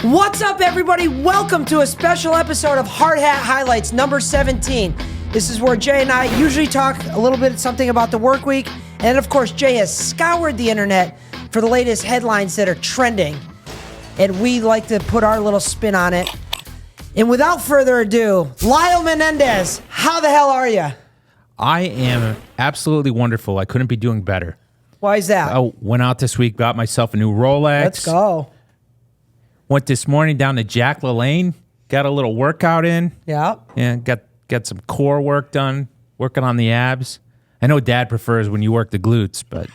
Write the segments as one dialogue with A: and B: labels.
A: What's up, everybody? Welcome to a special episode of Hard Hat Highlights number 17. This is where Jay and I usually talk a little bit something about the work week. And of course, Jay has scoured the internet for the latest headlines that are trending. And we like to put our little spin on it. And without further ado, Lyle Menendez, how the hell are you?
B: I am absolutely wonderful. I couldn't be doing better.
A: Why is that?
B: I went out this week, got myself a new Rolex.
A: Let's go.
B: Went this morning down to Jack LaLanne, got a little workout in.
A: Yeah.
B: Yeah, got some core work done, working on the abs. I know Dad prefers when you work the glutes, but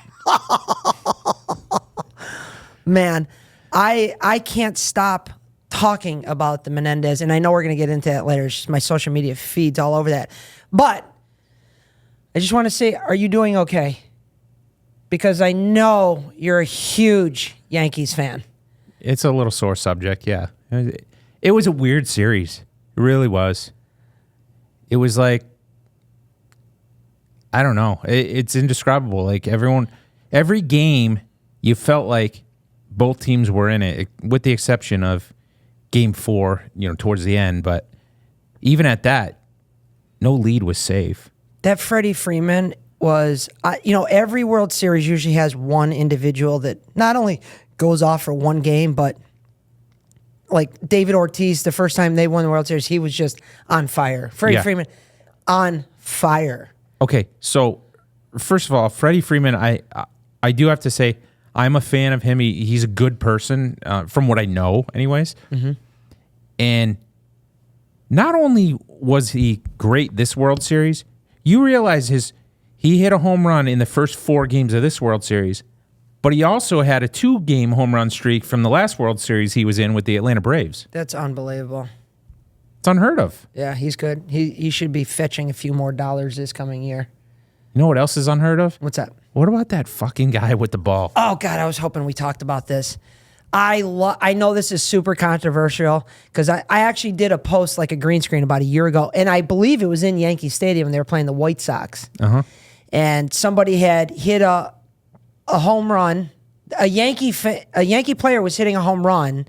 A: man, I can't stop talking about the Menendez, and I know we're going to get into that later. It's just my social media feeds all over that. But I just want to say, are you doing okay? Because I know you're a huge Yankees fan.
B: it's a little sore subject, yeah. It was a weird series. It really was. It was like, I don't know. It's indescribable. Like every game, you felt like both teams were in it, with the exception of Game 4, towards the end. But even at that, no lead was safe.
A: That Freddie Freeman was, every World Series usually has one individual that not only goes off for one game, but like David Ortiz, the first time they won the World Series, he was just on fire. Freddie Freeman, on fire.
B: Okay, so first of all, Freddie Freeman, I do have to say, I'm a fan of him. He's a good person, from what I know, anyways. Mm-hmm. And not only was he great this World Series, you realize he hit a home run in the first 4 games of this World Series, but he also had a 2-game home run streak from the last World Series he was in with the Atlanta Braves.
A: That's unbelievable.
B: It's unheard of.
A: Yeah, he's good. He should be fetching a few more dollars this coming year.
B: You know what else is unheard of?
A: What's that?
B: What about that fucking guy with the ball?
A: Oh, God, I was hoping we talked about this. I know this is super controversial because I actually did a post, like a green screen, about a year ago, and I believe it was in Yankee Stadium and they were playing the White Sox. Uh-huh. And somebody had hit a home run. A Yankee player was hitting a home run,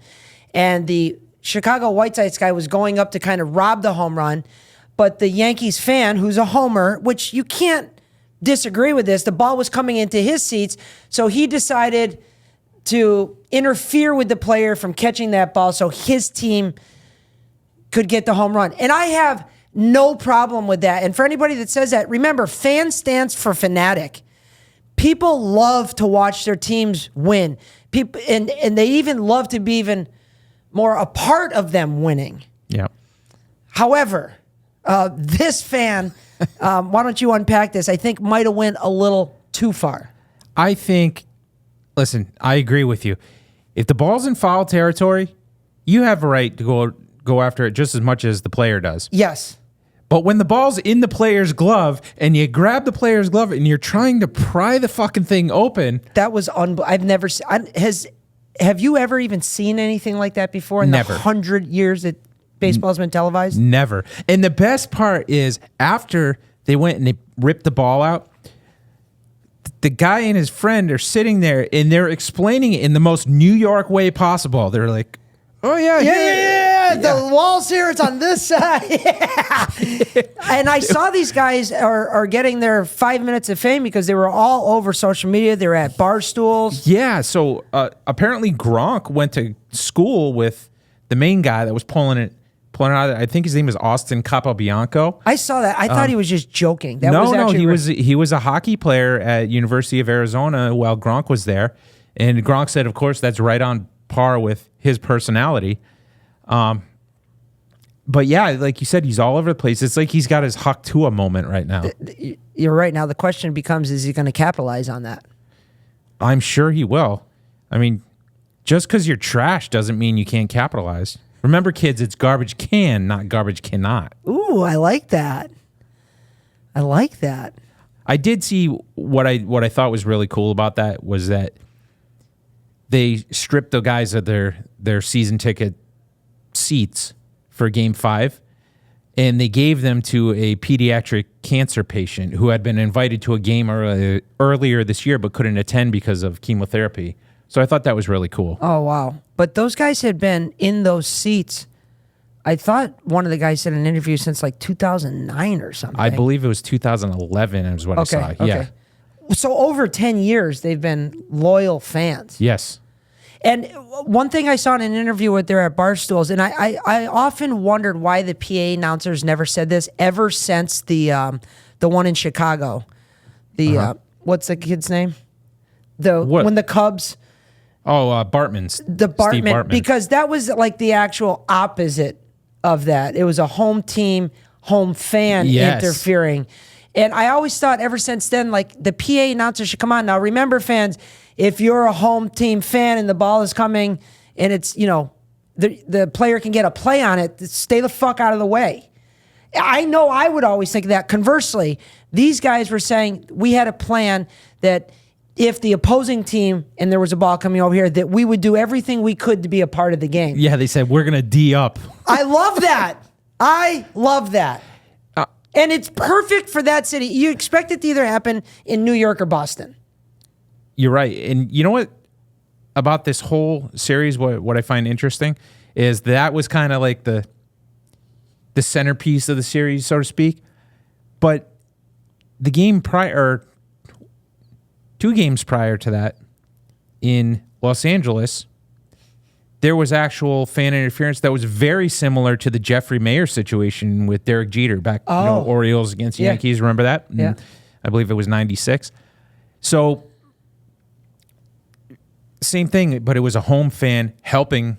A: and the Chicago White Sox guy was going up to kind of rob the home run, but the Yankees fan, who's a homer, which you can't disagree with this, the ball was coming into his seats, so he decided to interfere with the player from catching that ball so his team could get the home run. And I have no problem with that. And for anybody that says that, remember, fan stands for fanatic. People love to watch their teams win. People, and they even love to be even more a part of them winning.
B: Yeah.
A: However, this fan, why don't you unpack this? I think might have went a little too far.
B: I think, listen, I agree with you. If the ball's in foul territory, you have a right to go after it just as much as the player does.
A: Yes.
B: But when the ball's in the player's glove and you grab the player's glove and you're trying to pry the fucking thing open.
A: That was I've never seen. Have you ever even seen anything like that before in
B: Never.
A: the 100 years that baseball's been televised?
B: Never. And the best part is after they went and they ripped the ball out, the guy and his friend are sitting there and they're explaining it in the most New York way possible. They're like, oh, yeah.
A: The wall's here. It's on this side. Yeah. And I saw these guys are getting their 5 minutes of fame because they were all over social media. They were at bar stools.
B: Yeah. So apparently Gronk went to school with the main guy that was pulling it out. I think his name is Austin Capobianco.
A: I saw that. I thought he was just joking.
B: He was a hockey player at University of Arizona while Gronk was there, and Gronk said, of course, that's right on par with his personality. But yeah, like you said, he's all over the place. It's like he's got his Huck Tua moment right now.
A: You're right. Now the question becomes: is he going to capitalize on that?
B: I'm sure he will. I mean, just because you're trash doesn't mean you can't capitalize. Remember, kids, it's garbage can, not garbage cannot.
A: Ooh, I like that. I like that.
B: I did see what I thought was really cool about that was that they stripped the guys of their season ticket seats for Game 5, and they gave them to a pediatric cancer patient who had been invited to a game earlier this year but couldn't attend because of chemotherapy. So I thought that was really cool.
A: Oh, wow. But those guys had been in those seats. I thought one of the guys said in an interview since like 2009 or something.
B: I believe it was 2011 is what I saw. Yeah.
A: So over 10 years, they've been loyal fans.
B: Yes.
A: And one thing I saw in an interview with there at Barstools, and I often wondered why the PA announcers never said this ever since the one in Chicago. What's the kid's name? When the Cubs.
B: Oh, Bartman's.
A: Steve Bartman. Because that was like the actual opposite of that. It was a home team, home fan interfering. And I always thought ever since then, like the PA announcer should come on. Now, remember, fans, if you're a home team fan and the ball is coming and it's, the player can get a play on it, stay the fuck out of the way. I know I would always think that. Conversely, these guys were saying we had a plan that if the opposing team and there was a ball coming over here, that we would do everything we could to be a part of the game.
B: Yeah, they said we're going to D up.
A: I love that. I love that. And it's perfect for that city. You expect it to either happen in New York or Boston.
B: You're right. And you know what about this whole series, what I find interesting is that was kind of like the centerpiece of the series, so to speak. But the game prior, 2 games prior to that in Los Angeles, there was actual fan interference that was very similar to the Jeffrey Mayer situation with Derek Jeter back, Orioles against Yankees. Remember that?
A: Yeah.
B: I believe it was 96. So same thing, but it was a home fan helping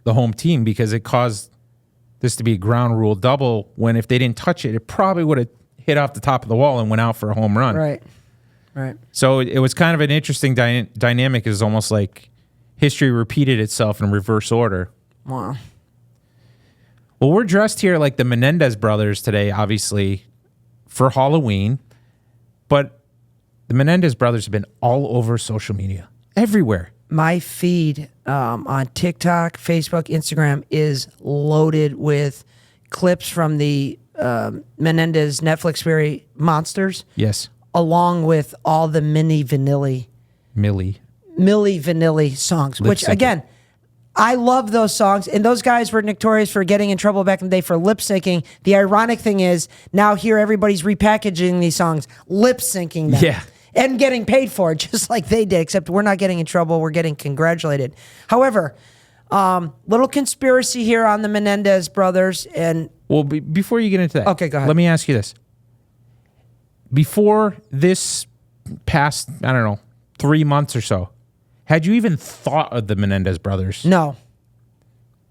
B: the home team because it caused this to be a ground rule double when if they didn't touch it, it probably would have hit off the top of the wall and went out for a home run.
A: Right.
B: So it was kind of an interesting dynamic. It's almost like history repeated itself in reverse order.
A: Wow.
B: Well, we're dressed here like the Menendez brothers today, obviously, for Halloween. But the Menendez brothers have been all over social media, everywhere.
A: My feed on TikTok, Facebook, Instagram is loaded with clips from the Menendez Netflix series Monsters.
B: Yes.
A: Along with all the Milli Vanilli songs, which again, I love those songs. And those guys were notorious for getting in trouble back in the day for lip syncing. The ironic thing is now here everybody's repackaging these songs, lip syncing them.
B: Yeah.
A: And getting paid for it, just like they did, except we're not getting in trouble. We're getting congratulated. However, little conspiracy here on the Menendez brothers. And
B: well, before you get into that,
A: okay, go ahead.
B: Let me ask you this. Before this past, 3 months or so, had you even thought of the Menendez brothers?
A: No.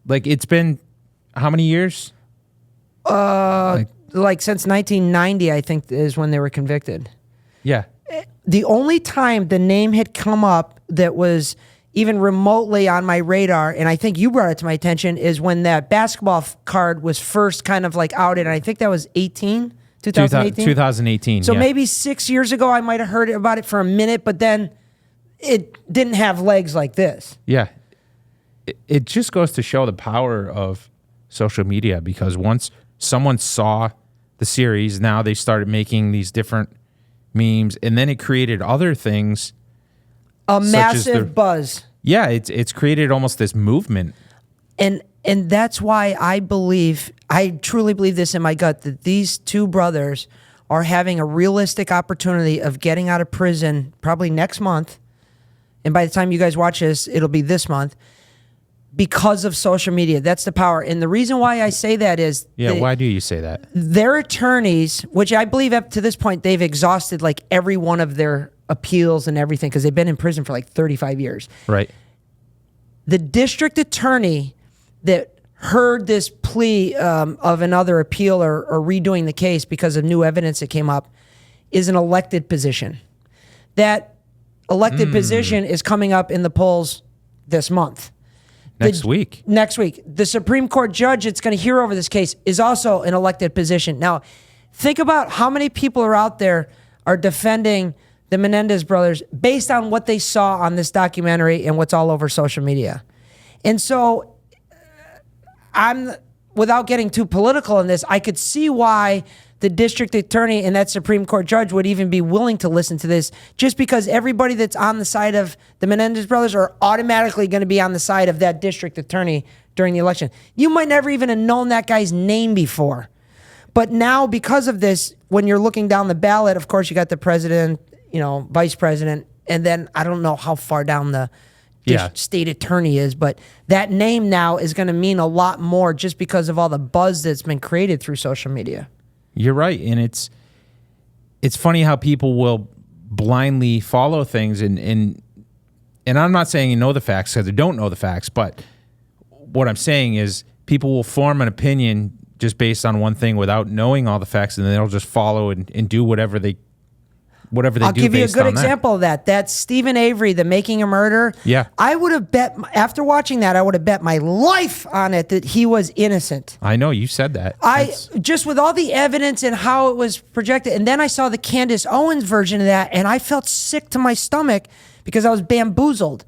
B: Like, it's been how many years?
A: Like since 1990, I think, is when they were convicted.
B: Yeah.
A: The only time the name had come up that was even remotely on my radar, and I think you brought it to my attention, is when that basketball card was first kind of like outed, and I think that was 2018.
B: 2018.
A: So maybe 6 years ago, I might have heard about it for a minute, but then it didn't have legs like this.
B: Yeah. It just goes to show the power of social media because once someone saw the series, now they started making these different memes, and then it created other things.
A: A massive buzz.
B: Yeah, it's created almost this movement.
A: And that's why I truly believe this in my gut, that these two brothers are having a realistic opportunity of getting out of prison probably next month. And by the time you guys watch this, it'll be this month because of social media. That's the power. And the reason why I say that is...
B: Yeah, why do you say that?
A: Their attorneys, which I believe up to this point, they've exhausted like every one of their appeals and everything because they've been in prison for like 35 years.
B: Right.
A: The district attorney that heard this plea of another appeal or redoing the case because of new evidence that came up is an elected position. That elected position is coming up in the polls this month.
B: Next week.
A: The Supreme Court judge that's going to hear over this case is also an elected position. Now, think about how many people are out there are defending the Menendez brothers based on what they saw on this documentary and what's all over social media. And so I'm without getting too political in this, I could see why the district attorney and that Supreme Court judge would even be willing to listen to this, just because everybody that's on the side of the Menendez brothers are automatically going to be on the side of that district attorney during the election. You might never even have known that guy's name before. But now, because of this, when you're looking down the ballot, of course, you got the president, vice president, and then I don't know how far down the state attorney is, but that name now is going to mean a lot more just because of all the buzz that's been created through social media.
B: You're right, and it's funny how people will blindly follow things, and I'm not saying you know the facts because they don't know the facts, but what I'm saying is people will form an opinion just based on one thing without knowing all the facts, and then they'll just follow and do whatever they
A: I'll
B: do.
A: give you a
B: based
A: good
B: on
A: example of that. That's Stephen Avery, the Making a Murder.
B: Yeah.
A: I would have bet, after watching that, I would have bet my life on it that he was innocent.
B: I know, you said that.
A: Just with all the evidence and how it was projected. And then I saw the Candace Owens version of that, and I felt sick to my stomach because I was bamboozled.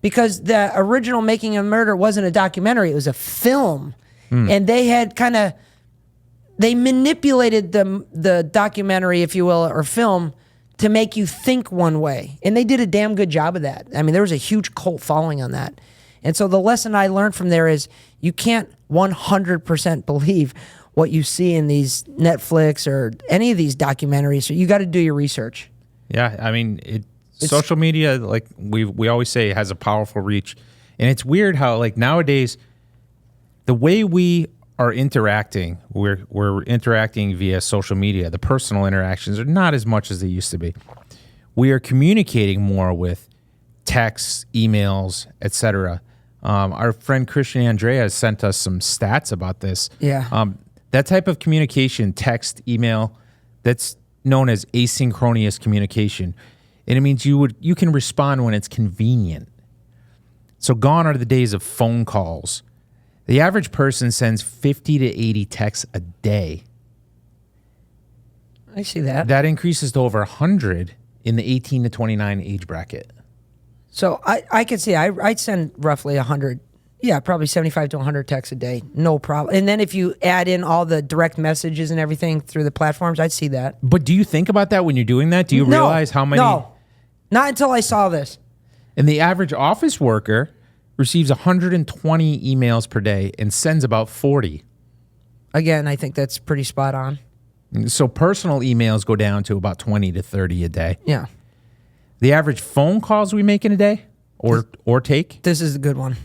A: Because the original Making a Murder wasn't a documentary, it was a film. And they had they manipulated the documentary, if you will, or film, to make you think one way. And they did a damn good job of that. I mean, there was a huge cult following on that. And so the lesson I learned from there is you can't 100% believe what you see in these Netflix or any of these documentaries. So you got to do your research.
B: Yeah, I mean, social media, like we always say, has a powerful reach. And it's weird how, like, nowadays, the way we are interacting, we're interacting via social media. The personal interactions are not as much as they used to be. We are communicating more with texts, emails, etc. Our friend Christian Andrea has sent us some stats about this.
A: Yeah.
B: That type of communication, text, email, that's known as asynchronous communication. And it means you can respond when it's convenient. So gone are the days of phone calls. The average person sends 50 to 80 texts a day.
A: I see that.
B: That increases to over 100 in the 18 to 29 age bracket.
A: So I can see, I'd send roughly 100, probably 75 to 100 texts a day. No problem. And then if you add in all the direct messages and everything through the platforms, I'd see that.
B: But do you think about that when you're doing that? Do you realize how many?
A: No, not until I saw this.
B: And the average office worker receives 120 emails per day and sends about 40.
A: Again, I think that's pretty spot on.
B: So personal emails go down to about 20 to 30 a day.
A: Yeah.
B: The average phone calls we make in a day or take,
A: This is a good one.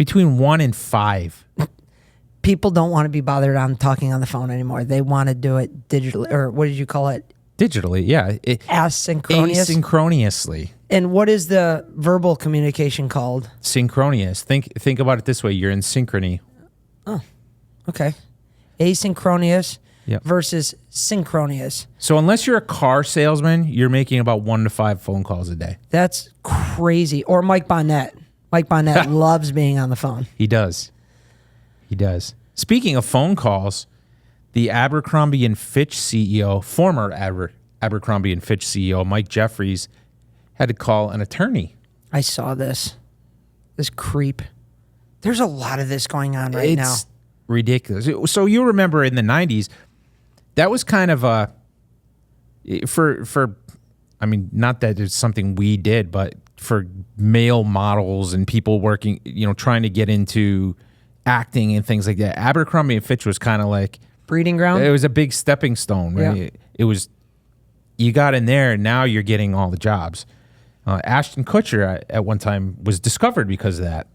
B: between 1 and 5.
A: People don't want to be bothered on talking on the phone anymore. They want to do it digitally, or what did you call it?
B: Digitally, yeah.
A: Asynchronous.
B: Asynchronously.
A: And what is the verbal communication called?
B: Synchronous. Think about it this way. You're in synchrony.
A: Okay. Asynchronous
B: Yep.
A: versus synchronous.
B: So unless you're a car salesman, you're making about 1 to 5 phone calls a day.
A: That's crazy. Or Mike Bonnet. Mike Bonnet loves being on the phone.
B: He does. He does. Speaking of phone calls, the Abercrombie and Fitch CEO, former Abercrombie and Fitch CEO, Mike Jeffries, had to call an attorney.
A: I saw this. This creep. There's a lot of this going on right now.
B: It's ridiculous. So you remember in the 90s, that was kind of a, I mean, not that it's something we did, but for male models and people working, trying to get into acting and things like that, Abercrombie and Fitch was kind of like,
A: Breeding ground?
B: it was a big stepping stone, right?
A: Yeah.
B: It was, you got in there and now you're getting all the jobs. Ashton Kutcher at one time was discovered because of that.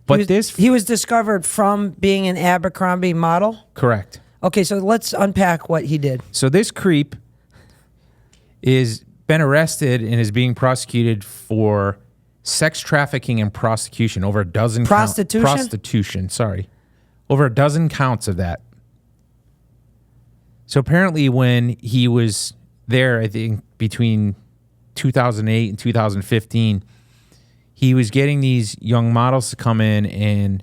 B: But
A: he was discovered from being an Abercrombie model?
B: Correct.
A: Okay, so let's unpack what he did.
B: So this creep is been arrested and is being prosecuted for sex trafficking and prostitution. Over a dozen
A: Prostitution?
B: Prostitution, sorry. Over a dozen counts of that. So apparently when he was there, I think between 2008 and 2015, he was getting these young models to come in and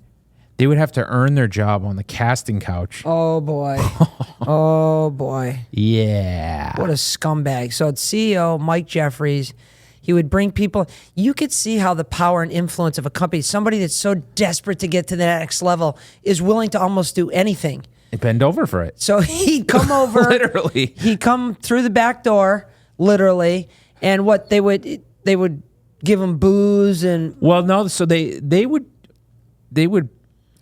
B: they would have to earn their job on the casting couch.
A: Oh, boy. Oh, boy.
B: Yeah.
A: What a scumbag. So it's CEO Mike Jeffries. He would bring people. You could see how the power and influence of a company, somebody that's so desperate to get to the next level, is willing to almost do anything.
B: Bend over for it.
A: So he'd come over.
B: Literally.
A: He'd come through the back door, literally, and what they would give him booze and.
B: Well, no, so they would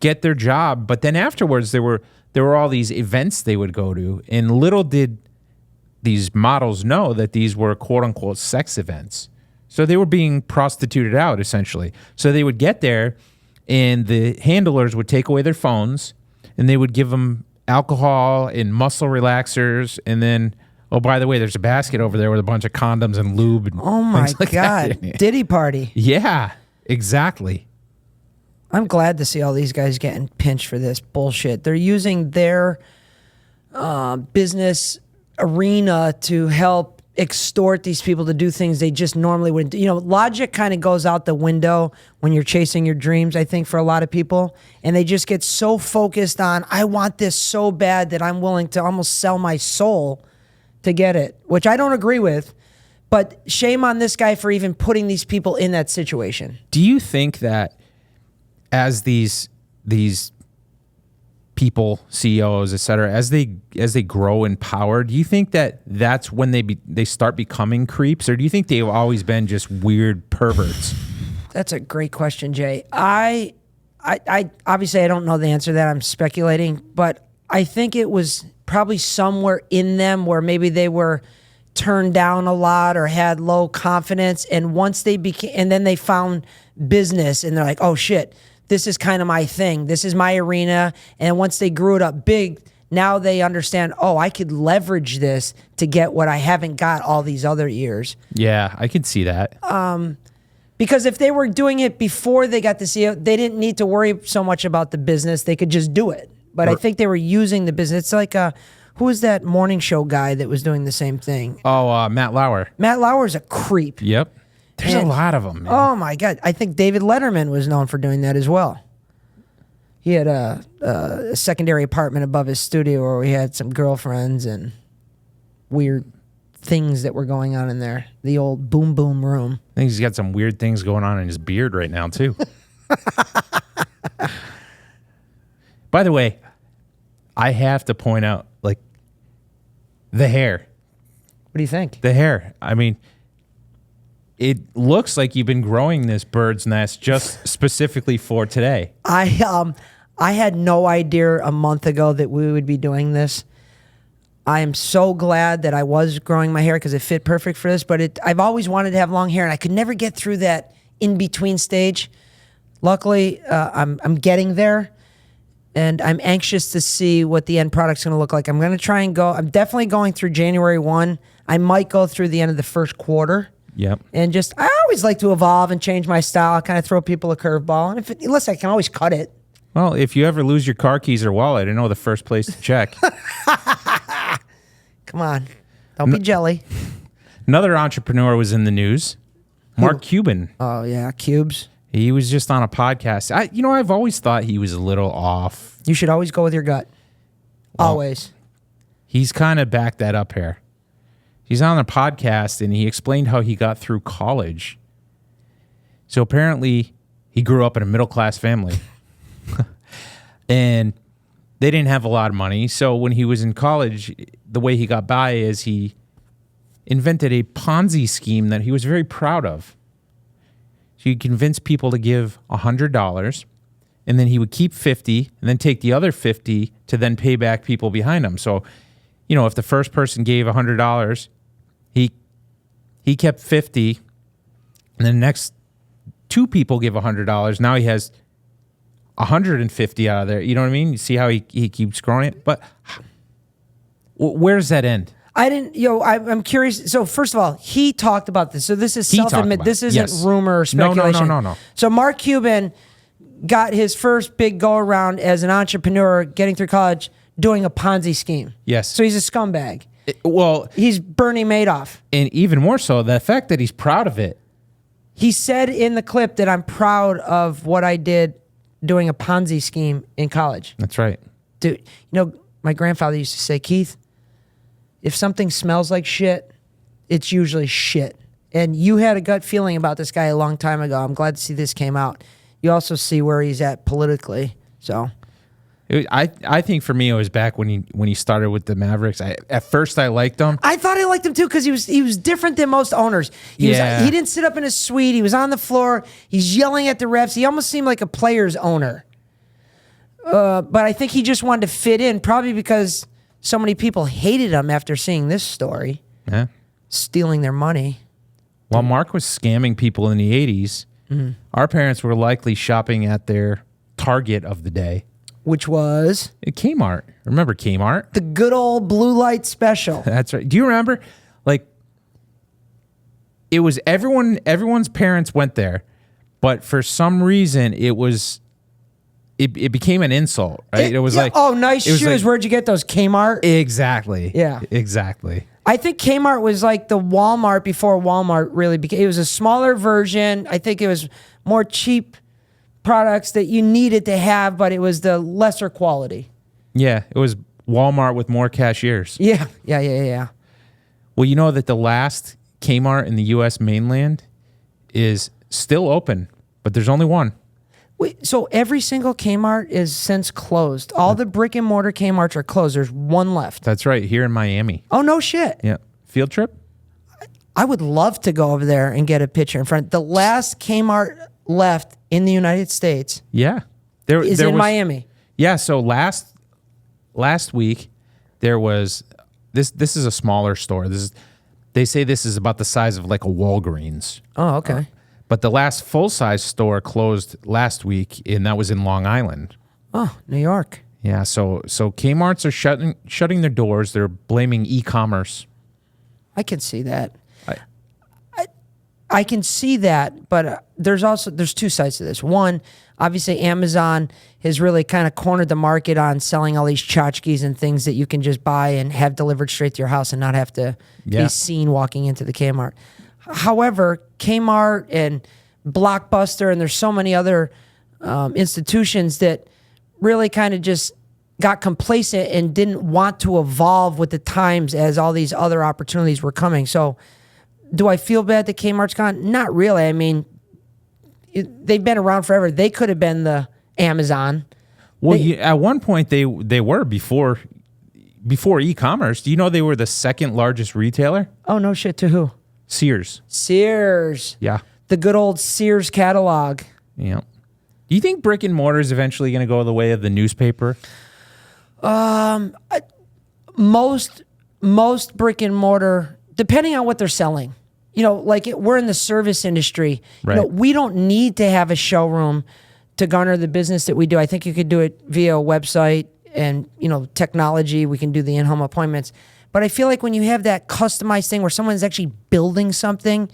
B: get their job, but then afterwards there were all these events they would go to, and little did these models know that these were quote unquote sex events. So they were being prostituted out essentially. So they would get there, and the handlers would take away their phones, and they would give them alcohol and muscle relaxers, and then, oh, by the way, there's a basket over there with a bunch of condoms and lube. And
A: Oh my
B: things like
A: God.
B: that.
A: Diddy party.
B: Yeah, exactly.
A: I'm glad to see all these guys getting pinched for this bullshit. They're using their business arena to help extort these people to do things they just normally wouldn't do. You know, logic kind of goes out the window when you're chasing your dreams, I think, for a lot of people. And they just get so focused on, I want this so bad that I'm willing to almost sell my soul to get it, which I don't agree with. But shame on this guy for even putting these people in that situation.
B: Do you think that as these people, CEOs, et cetera, as they grow in power, do you think that that's when they start becoming creeps, or do you think they've always been just weird perverts?
A: That's a great question, Jay. I obviously I don't know the answer to that. I'm speculating, but I think it was probably somewhere in them where maybe they were turned down a lot or had low confidence, and once they became, and then they found business, and they're like, oh shit, this is kind of my thing. This is my arena. And once they grew it up big, now they understand, oh, I could leverage this to get what I haven't got all these other years.
B: Yeah, I could see that.
A: Because if they were doing it before they got the CEO, they didn't need to worry so much about the business. They could just do it. But I think they were using the business. It's like, who was that morning show guy that was doing the same thing?
B: Oh, Matt Lauer.
A: Matt Lauer's a creep.
B: Yep. There's a
A: And-
B: lot of them, man.
A: Oh my God. I think David Letterman was known for doing that as well. He had a secondary apartment above his studio where he had some girlfriends and weird things that were going on in there. The old boom boom room.
B: I think he's got some weird things going on in his beard right now, too. By the way, I have to point out, like, the hair.
A: What do you think?
B: The hair. I mean, it looks like you've been growing this bird's nest just specifically for today.
A: I had no idea a month ago that we would be doing this. I am so glad that I was growing my hair because it fit perfect for this, but I've always wanted to have long hair, and I could never get through that in-between stage. Luckily, I'm getting there, and I'm anxious to see what the end product's going to look like. I'm going to try and go. I'm definitely going through January 1. I might go through the end of the first quarter.
B: Yep.
A: And just, I always like to evolve and change my style, kind of throw people a curveball. And listen, I can always cut it.
B: Well, if you ever lose your car keys or wallet, I know the first place to check.
A: Come on. Don't be jelly.
B: Another entrepreneur was in the news. Mark Cuban.
A: Oh, yeah. Cubes.
B: He was just on a podcast. I've always thought he was a little off.
A: You should always go with your gut. Always.
B: He's kind of backed that up here. He's on a podcast, and he explained how he got through college. So apparently, he grew up in a middle-class family. And they didn't have a lot of money. So when he was in college, the way he got by is he invented a Ponzi scheme that he was very proud of. So he convinced people to give $100, and then he would keep 50 and then take the other 50 to then pay back people behind him. So, if the first person gave $100, he kept 50, and the next two people give $100. Now he has 150 out of there. You know what I mean? You see how he keeps growing it? But where does that end?
A: I didn't, I'm curious. So first of all, he talked about this. So this is
B: He talked
A: self-admit.
B: about
A: This
B: it.
A: isn't
B: Yes.
A: rumor or
B: No.
A: speculation. So Mark Cuban got his first big go around as an entrepreneur getting through college doing a Ponzi scheme.
B: Yes.
A: So he's a scumbag.
B: Well,
A: He's Bernie Madoff.
B: and even more so, the fact that he's proud of it.
A: He said in the clip that I'm proud of what I did doing a Ponzi scheme in college.
B: That's right.
A: Dude, my grandfather used to say, Keith, if something smells like shit, it's usually shit. And you had a gut feeling about this guy a long time ago. I'm glad to see this came out. You also see where he's at politically. So
B: I think for me it was back when he started with the Mavericks. At first I liked him.
A: I thought I liked him too because he was different than most owners. He didn't sit up in his suite. He was on the floor. He's yelling at the refs. He almost seemed like a player's owner. But I think he just wanted to fit in, probably because so many people hated him after seeing this story, stealing their money.
B: While Mark was scamming people in the 80s, our parents were likely shopping at their Target of the day.
A: Which was?
B: Kmart. Remember Kmart?
A: The good old blue light special.
B: That's right. Do you remember? Like, it was everyone's parents went there, but for some reason it became an insult, right? It was like,
A: oh, nice shoes.
B: Like,
A: where'd you get those? Kmart?
B: Exactly.
A: Yeah.
B: Exactly.
A: I think Kmart was like the Walmart before Walmart really became. It was a smaller version. I think it was more cheap products that you needed to have, but it was the lesser quality.
B: Yeah, it was Walmart with more cashiers.
A: Yeah.
B: Well, you know that the last Kmart in the U.S. mainland is still open, but there's only one.
A: Wait, so every single Kmart is since closed. All the brick and mortar Kmarts are closed. There's one left.
B: That's right, here in Miami.
A: Oh, no shit.
B: Yeah. Field trip?
A: I would love to go over there and get a picture in front. The last Kmart left in the United States
B: Yeah.
A: there was Miami.
B: Yeah, so last week there was this is a smaller store. They say this is about the size of like a Walgreens.
A: Oh, okay.
B: But the last full-size store closed last week, and that was in Long Island.
A: Oh, New York.
B: Yeah, so Kmart's are shutting their doors. They're blaming e-commerce.
A: I can see that. I can see that, but there's two sides to this. One, obviously Amazon has really kind of cornered the market on selling all these tchotchkes and things that you can just buy and have delivered straight to your house and not have to be seen walking into the Kmart. However, Kmart and Blockbuster, and there's so many other institutions that really kind of just got complacent and didn't want to evolve with the times as all these other opportunities were coming. So do I feel bad that Kmart's gone? Not really. I mean, they've been around forever. They could have been the Amazon.
B: Well, at one point they were before e-commerce. Do you know they were the second largest retailer?
A: Oh, no shit. To who?
B: Sears.
A: Yeah. The good old Sears catalog.
B: Yeah. Do you think brick and mortar is eventually going to go the way of the newspaper?
A: Most brick and mortar, depending on what they're selling. You know, like we're in the service industry.
B: Right.
A: You know, we don't need to have a showroom to garner the business that we do. I think you could do it via a website and, you know, technology. We can do the in-home appointments. But I feel like when you have that customized thing where someone's actually building something,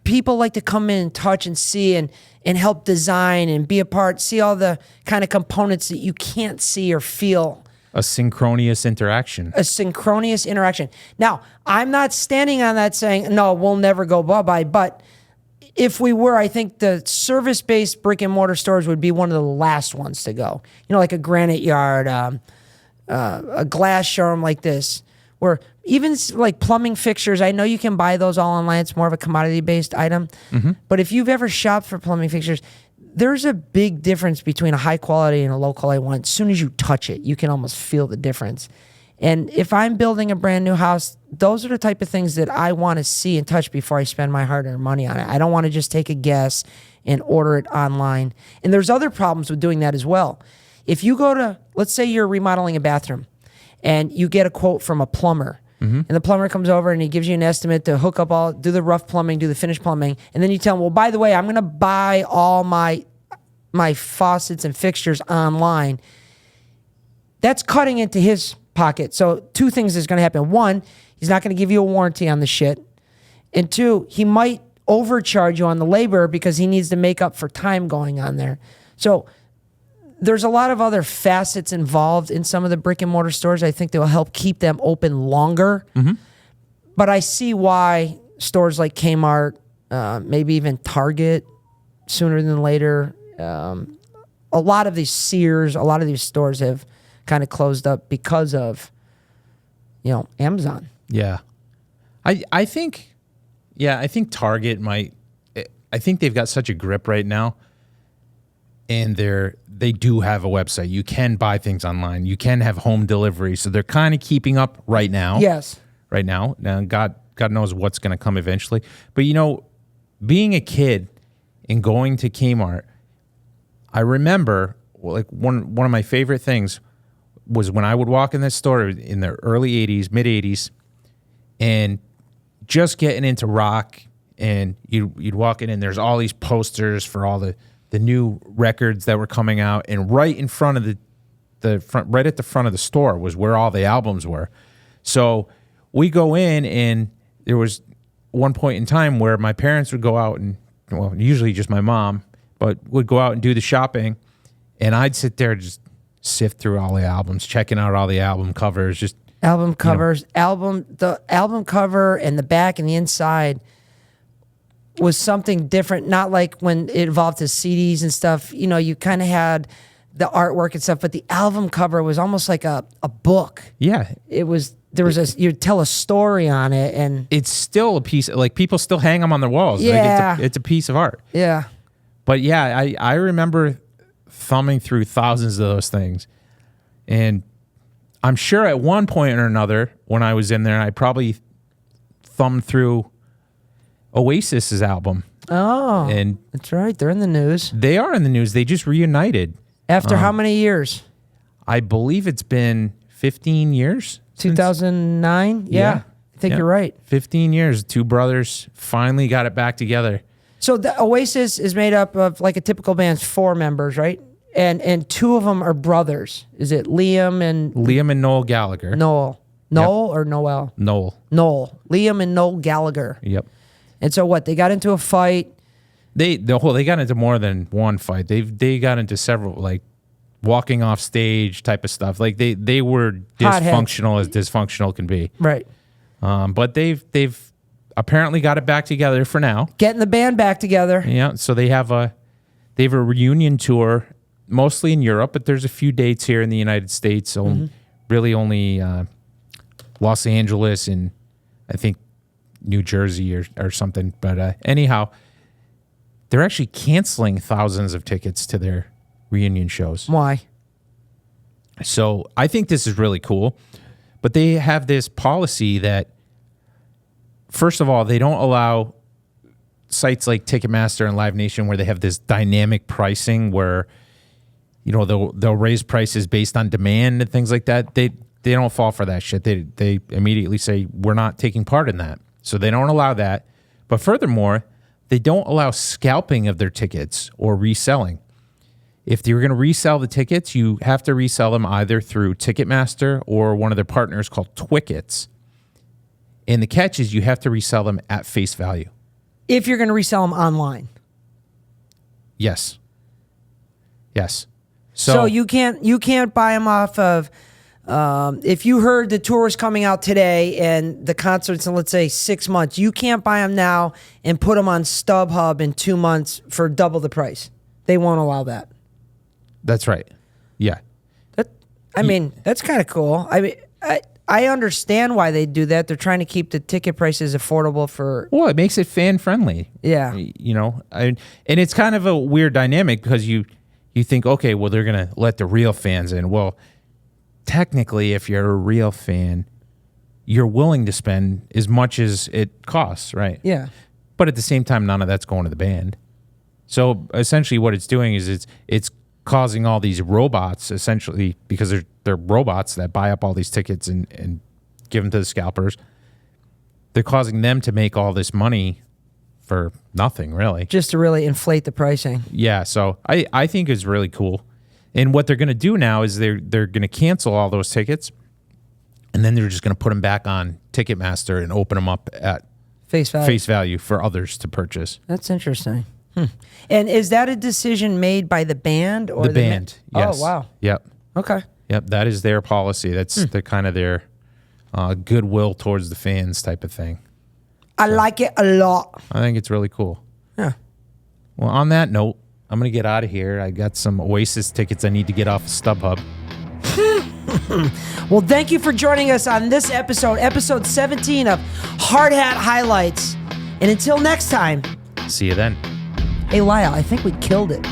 A: people like to come in and touch and see and help design and be a part, see all the kind of components that you can't see or feel.
B: A synchronous interaction.
A: Now, I'm not standing on that saying, no, we'll never go bye-bye. But if we were, I think the service-based brick and mortar stores would be one of the last ones to go. You know, like a Granite Yard, a glass showroom like this, where even like plumbing fixtures, I know you can buy those all online. It's more of a commodity-based item. Mm-hmm. But if you've ever shopped for plumbing fixtures, there's a big difference between a high quality and a low quality one. As soon as you touch it, you can almost feel the difference. And if I'm building a brand new house, those are the type of things that I want to see and touch before I spend my hard-earned money on it. I don't want to just take a guess and order it online. And there's other problems with doing that as well. If you go to, let's say you're remodeling a bathroom and you get a quote from a plumber, and the plumber comes over and he gives you an estimate to hook up do the rough plumbing, do the finished plumbing. And then you tell him, well, by the way, I'm going to buy all my faucets and fixtures online. That's cutting into his pocket. So two things is going to happen. One, he's not going to give you a warranty on the shit. And two, he might overcharge you on the labor because he needs to make up for time going on there. So there's a lot of other facets involved in some of the brick and mortar stores. I think that will help keep them open longer. Mm-hmm. But I see why stores like Kmart, maybe even Target, sooner than later, a lot of these Sears, a lot of these stores have kind of closed up because of, you know, Amazon.
B: Yeah. I think Yeah, I think Target might. I think they've got such a grip right now, and they do have a website. You can buy things online. You can have home delivery, so they're kind of keeping up right now.
A: Yes.
B: Right now, God knows what's going to come eventually. But being a kid and going to Kmart, I remember like one of my favorite things was when I would walk in this store in the early 80s, mid 80s, and just getting into rock, and you'd walk in and there's all these posters for all the new records that were coming out, and right in front of right at the front of the store was where all the albums were. So we go in, and there was one point in time where my parents would go out and, well, usually just my mom, but would go out and do the shopping, and I'd sit there just sift through all the albums, checking out all the album covers, just
A: album covers, the album cover and the back and the inside was something different. Not like when it evolved to CDs and stuff. You kind of had the artwork and stuff, but the album cover was almost like a book.
B: Yeah,
A: it was. There was you'd tell a story on it, and
B: it's still a piece. Like people still hang them on their walls.
A: Yeah,
B: like it's a piece of art.
A: Yeah,
B: but yeah, I remember thumbing through thousands of those things, and I'm sure at one point or another when I was in there, I probably thumbed through Oasis's album.
A: Oh,
B: and
A: that's right. They're in the news.
B: They are in the news. They just reunited.
A: After how many years?
B: I believe it's been 15 years.
A: 2009? Yeah. I think you're right.
B: 15 years. Two brothers finally got it back together.
A: So the Oasis is made up of, like a typical band's 4 members, right? And 2 of them are brothers. Is it Liam and
B: Noel Gallagher?
A: Noel or Noel?
B: Noel.
A: Liam and Noel Gallagher.
B: Yep.
A: And so what? They got into a fight.
B: They got into more than one fight. They got into several, like walking off stage type of stuff. Like they were dysfunctional as dysfunctional can be.
A: Right.
B: But they've apparently got it back together for now.
A: Getting the band back together.
B: Yeah. So they have a reunion tour, mostly in Europe, but there's a few dates here in the United States. So really only Los Angeles and I think New Jersey or something. But anyhow, they're actually canceling thousands of tickets to their reunion shows.
A: Why?
B: So I think this is really cool, but they have this policy that, first of all, they don't allow sites like Ticketmaster and Live Nation where they have this dynamic pricing where, they'll raise prices based on demand and things like that. They don't fall for that shit. They immediately say, we're not taking part in that. So they don't allow that. But furthermore, they don't allow scalping of their tickets or reselling. If you're going to resell the tickets, you have to resell them either through Ticketmaster or one of their partners called Twickets. And the catch is you have to resell them at face value.
A: If you're going to resell them online.
B: Yes.
A: So you can't buy them off of, if you heard the tour was coming out today and the concert's in, let's say, 6 months, you can't buy them now and put them on StubHub in 2 months for double the price. They won't allow that.
B: That's right. Yeah.
A: That's kind of cool. I understand why they do that. They're trying to keep the ticket prices affordable for...
B: Well, it makes it fan friendly.
A: Yeah.
B: And it's kind of a weird dynamic because you think, okay, well, they're going to let the real fans in. Well, technically, if you're a real fan, you're willing to spend as much as it costs, right?
A: Yeah.
B: But at the same time, none of that's going to the band. So essentially what it's doing is it's causing all these robots, essentially, because they're robots that buy up all these tickets and give them to the scalpers. They're causing them to make all this money for nothing, really.
A: Just to really inflate the pricing.
B: Yeah, so I think it's really cool. And what they're going to do now is they're going to cancel all those tickets, and then they're just going to put them back on Ticketmaster and open them up at
A: face
B: value for others to purchase.
A: That's interesting. And is that a decision made by the band or
B: the band? Yes.
A: Oh, wow.
B: Yep.
A: Okay.
B: Yep. That is their policy. That's the kind of their goodwill towards the fans type of thing.
A: I like it a lot.
B: I think it's really cool.
A: Yeah.
B: Well, on that note, I'm going to get out of here. I got some Oasis tickets I need to get off of StubHub.
A: Well, thank you for joining us on this episode 17 of Hard Hat Highlights. And until next time,
B: See you then.
A: hey, Lyle, I think we killed it.